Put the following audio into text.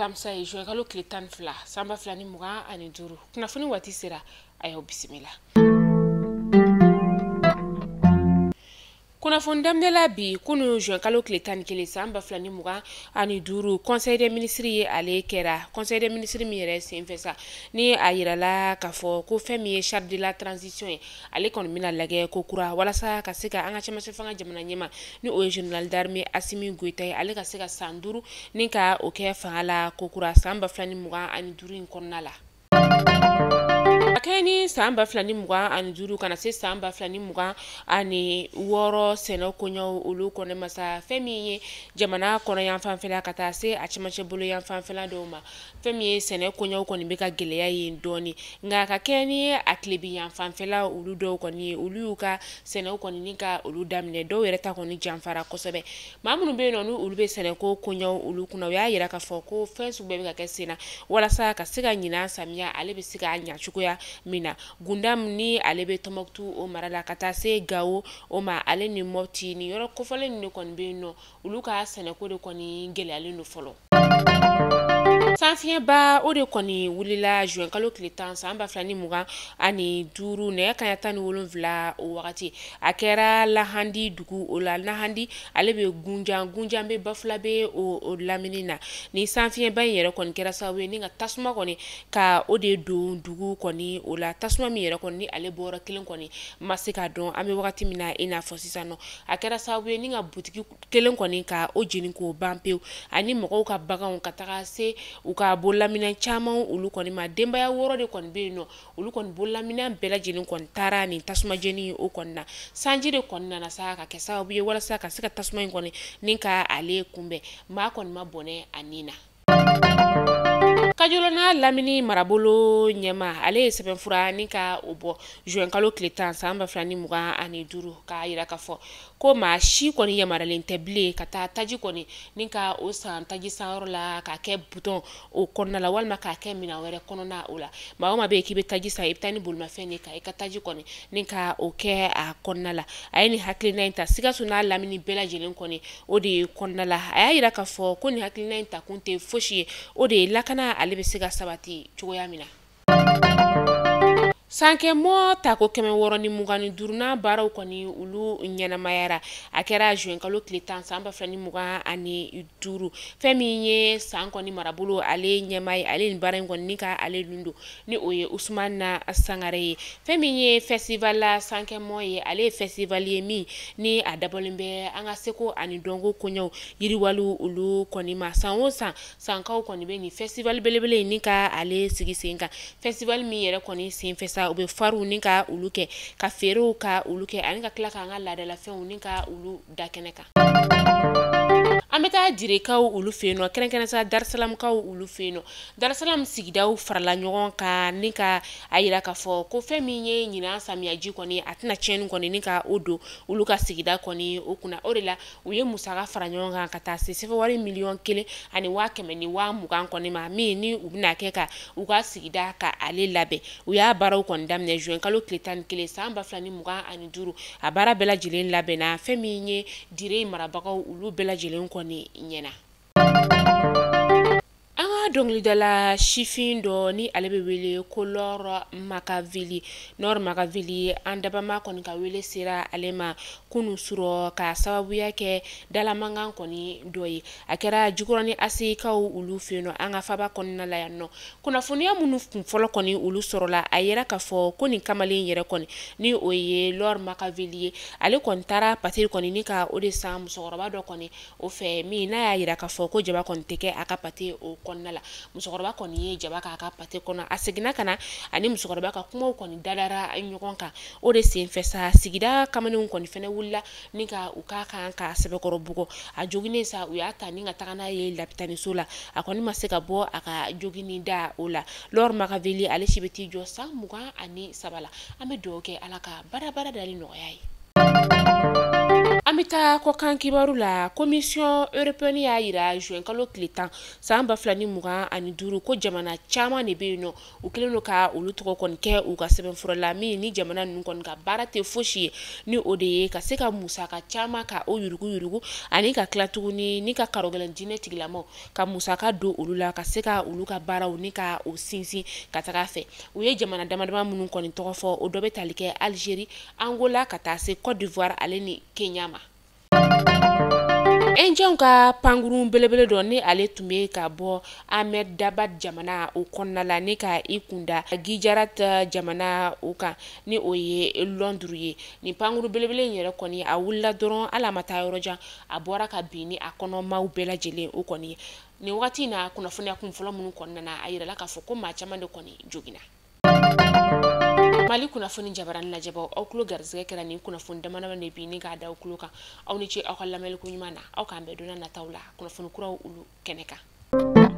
alamisa ye juin kalo tile 12 sanba 2025 kunnafoni waati sera ayo bisimila. Kunnafoni damdela bi kunu juin kalo tile 11 sanba 2025 conseil des ministres ye ale kɛra conseil des ministres mi yɛrɛ senfɛ sa ni a yirala k'a fɔ ko fɛn min ye charte de la transition ye ale kɔni bɛna lagɛ ko kura walasa ka se ka an ka cɛmancɛ fanga jamana ɲɛma ni o ye général d'armée Assimi Goïta ye ale ka se ka san 5 ni ka o kɛ fanga la ko kura san 2025 in kɔnɔna la. Akeni san 2025 kana se san 2026 sɛnɛ koɲɛw olu kɔnɔ masa fɛn min ye jamana kɔnɔ yan fanfɛla ka taa se a cɛmancɛ bolo yan fanfɛla dɔw ma fɛn min ye sɛnɛ koɲɛw kɔni bɛ ka gɛlɛya ye dɔɔni nka ka kɛ ni a tilebi yan fanfɛla olu dɔw kɔni olu y'u ka sɛnɛw kɔni ni ka olu daminɛ dɔw yɛrɛ ta kɔni janfara kosɛbɛ maa minnu bɛ yen nɔ olu bɛ sɛnɛko koɲɛw olu kunna o y'a yira k'a fɔ ko fɛn sugu bɛɛ bɛ ka kɛ sen na walasa ka se ka ɲina samiya ale bɛ se ka ɲa cogoya mina Gundam ni ale be Tɔnbukutu o mara la ka taa se Gawo o ma ale ni Mopti ni yɔrɔ kofɔlen ni kɔni be yen nɔ olu ka sɛnɛko de kɔni gɛlɛyalen do fɔlɔ. Sanfiɲɛba o de kɔni wulila juin kalo tile 10 san 2025 nɛgɛ kanɲɛ 17 o wagati a kɛra Lahandi dugu o la Lahandi ale be Gunjan be Bafula be o lamini na ni sanfiɲɛba in yɛrɛ kɔni kɛra sababu ye ni ka tasuma kɔni ka o de don dugu kɔni o la tasuma min yɛrɛ kɔni ni ale bɔra kelen kɔni ma se ka dɔn an be wagati min na i n'a fɔ sisan nɔ a kɛra sababu ye ni ka butiki kelen kɔni ka o jeni k'o ban pewu ani mɔgɔw ka baganw ka taga se u ka bolaminɛ caman olu kɔni ma denbaya 6 de kɔni be yen nɔ olu kɔni bolaminɛ bɛɛ lajɛlen kɔni taara ni tasuma jeni o kɔni na sanji de kɔni nana sa ka kɛ sababu ye walasa ka se ka tasuma in kɔni ni ka ale kunbɛn maa kɔni ma bɔnɛ a nin na. Kajolona Lamini marabolo ɲɛma ale ye sɛbɛnfura ni ka o bɔ juin kalo tile 10 san 2025 k'a yira k'a fɔ ko maa si kɔni yamaralen tɛ bilen ka taa taji kɔni ni ka o san taji sanyɔrɔ la k'a kɛ butɔn o kɔnɔna la walima k'a kɛ minɛn wɛrɛ kɔnɔna o la maa o maa bɛ yen k'i bɛ taji san i bɛ taa ni bolimafɛn de kan i ka taji kɔni ni ka o kɛ a kɔnɔna la a ye nin hakilina in ta Sikaso n'a Lamini bɛɛ lajɛlen kɔni o de ye kɔnɔna la a y'a yira k'a fɔ ko nin hakilina in ta kun tɛ fosi ye o de ye lakana ale bɛ se ka sabati cogoya min na. Sankɛmɔ tako 625 na baaraw kɔni olu ɲɛnamayara a kɛra juin kalo tile 10 san 2025 fɛn min ye san kɔni marabolo ale ɲɛma ye ale ni baara in kɔni ni ka ale lundo ni o ye Usumana Sangare ye fɛn min ye festival la sankɛmɔ ye ale ye festival ye min ni a dabɔlen bɛ an ka seko ani dɔnko koɲɛw yiriwali olu kɔni ma san o san sankaw kɔni bɛ ni festival belebele ni ka ale sigi sen kan festival min yɛrɛ kɔni senfɛ sa u bɛ faru ni ka ulu kɛ ka feerew ka ulu kɛ ani ka tila k'an ka laadalafɛnw ni ka ulu da kɛnɛ kan. An bɛ taa direkaw ulu fɛ yen nɔ kɛrɛnkɛrɛnnen sa Darusalamkaw ulu fɛ yen nɔ Darusalam sigidaw farala ɲɔgɔn kan ni ka a yira k'a fɔ ko fɛn min ye ɲinan samiyaji kɔni a tɛna tiɲɛni kɔni ni ka o don olu ka sigida kɔni o kunna o de la u ye musaka fara ɲɔgɔn kan ka taa se sɛbɛnwari miliyɔn 1 ani 120,000 kɔni ma min ni u bɛna kɛ ka u ka sigida ka ale labɛn u y'a baaraw kɔni daminɛ juin kalo tile 11 san 2025 a baara bɛɛ lajɛlen labɛnna fɛn min ye dire marabagaw ulu bɛɛ lajɛlen kɔni ɲɛna. An ka dɔnkilidala sifin dɔ ni ale bɛ wele ko Laure Makaveli an dabama kɔni ka wele sera ale ma kunu sɔrɔ ka sababuya kɛ dalamankan kɔni dɔ ye a kɛra Jikɔrɔni ACIkaw olu fɛ yen nɔ an ka faba kɔnɔna la yan nɔ kunnafoniya minnu kun fɔlɔ kɔni olu sɔrɔla a yera k'a fɔ ko nin kamalen yɛrɛ kɔni ni o ye Laure Makaveli ye ale kɔni taara patiri kɔni ni ka o de san musokɔrɔba dɔ kɔni o fɛ min n'a y'a yira k'a fɔ ko jaba kɔni tɛ kɛ a ka pate o kɔnɔna la musokɔrɔba kɔni ye jaba k'a ka pate kɔnɔ a seginna ka na ani musokɔrɔba ka kumaw kɔni dalara ɲɔgɔn kan o de senfɛ sa sigida kamalenw kɔni fɛnɛ wulila ni ka u ka kan ka sɛbɛkɔrɔ bugɔ a joginen sa u y'a ta ni ka taga n'a ye lapitaniso la a kɔni ma se ka bɔ a ka jogini da o la Laure Makaveli ale si bɛ t'i jɔ san 23 la an bɛ dugawu kɛ ala ka baara dali nɔgɔya ye. An Amita ko kan kibaru la Commission européenne y'a yira juin kalo tile 10 san 2025 ko jamana caman de be yen nɔ u kelen do ka olu tɔgɔ kɔni kɛ u ka sɛbɛnfura la min ni jamana ninnu kɔni ka baara tɛ fosi ye ni o de ye ka se ka musaka caman ka o yurugu ani ka tila tuguni ni ka karogɛlɛn diinɛ tigilamɔgɔ ka musaka don olu la ka se ka olu ka baaraw ni ka o sinsin ka taga fɛ u ye jamana damadama minnu kɔni tɔgɔ fɔ o dɔ bɛ tali kɛ Algérie, Angola ka taa se Côte d'Ivoire ale ni Kenya ma. Enjɛnw ka pankurun belebele dɔ ni ale tun bɛ ka bɔ Ahmed Dabad jamana o kɔnɔna la ni ka i kunda Gujarat jamana o kan ni o ye Londres ye ni pankurun belebele in yɛrɛ kɔni a wulila dɔrɔn ala ma taa yɔrɔ jan a bɔra ka bin ni a kɔnɔmaw bɛɛ lajɛlen o kɔni ni wagati in na kunnafoniya kun fɔlɔ minnu kɔnɔna na a yirala k'a fɔ ko maa caman de kɔni joginna. Mali kunnafoni jabarani lajɛbaw aw kulo garisɛgɛ kɛra ni kunnafoni damadama de bi ni k'a da aw kulo kan aw ni ce aw ka lamɛnliko ɲuman na aw k'an bɛɛ donna nataw la kunnafoni kuraw olu kɛnɛ kan.